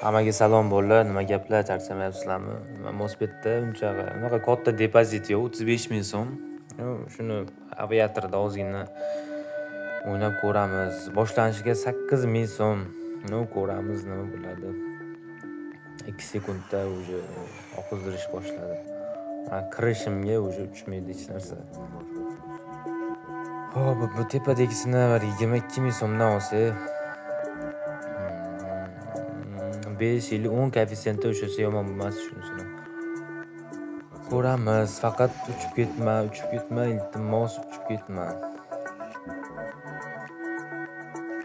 Hammaga salom bolalar, nima gaplar, charchamayapsizlarmi? Mospetda unaqa katta depozit yo'q, 35 ming so'm. Shuni aviatorda ozgina o'ynab ko'ramiz. Boshlanishiga 8 ming so'm. Ko'ramiz nima bo'ladi. 2 sekundda уже oqizdirish boshladi. Kirishimga уже uchmaydi hech narsa. Hop, bu tepadagini bir 22 ming so'mdan olsak, 5 yil 10 koeffitsiyenti o'shasi yomon emas shunisini. Ko'ramiz, faqat uchib ketma, iltimos uchib ketma.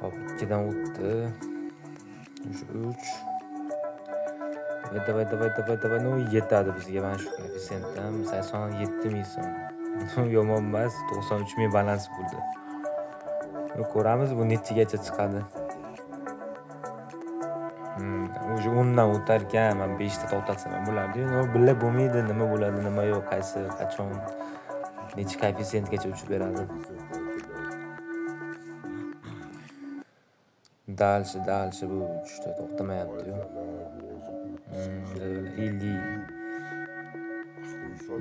Hop, 2 dan o'tdi. 3. Davay. No, yetadi bizga mana shu koeffitsiyentdan 87 ming so'm. Yomon emas, 93 ming balans bo'ldi. Ko'ramiz bu nechigacha chiqadi. Уже 10 dan o'tar ekan, men 5 ta tortatsam ham bo'lardi. Billa bo'lmaydi, nima bo'ladi, nima yo'q, qaysi, qachon, necha koeffitsiyentgacha uchib beradi. Dalshi bu uchishda to'xtamayapti-yu. 50.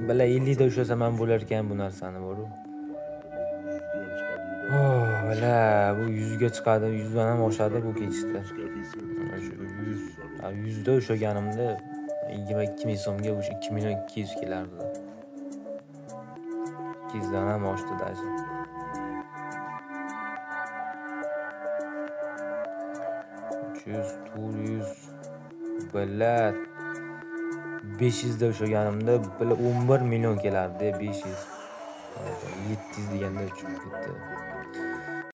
Billa 50 da ushlasam ham bo'lar ekan bu narsani boru. Billa bu 100 ga chiqadi, 100 dan ham oshadi bu ketishda. 100 da ushlaganimda 22 ming so'mga 2 million 200 kelardi. 200 dan ham oshdi dashi. 300, 400 billa 500 da ushlaganimda billa 11 million kelardi, 500. 700 deganda uchib ketdi.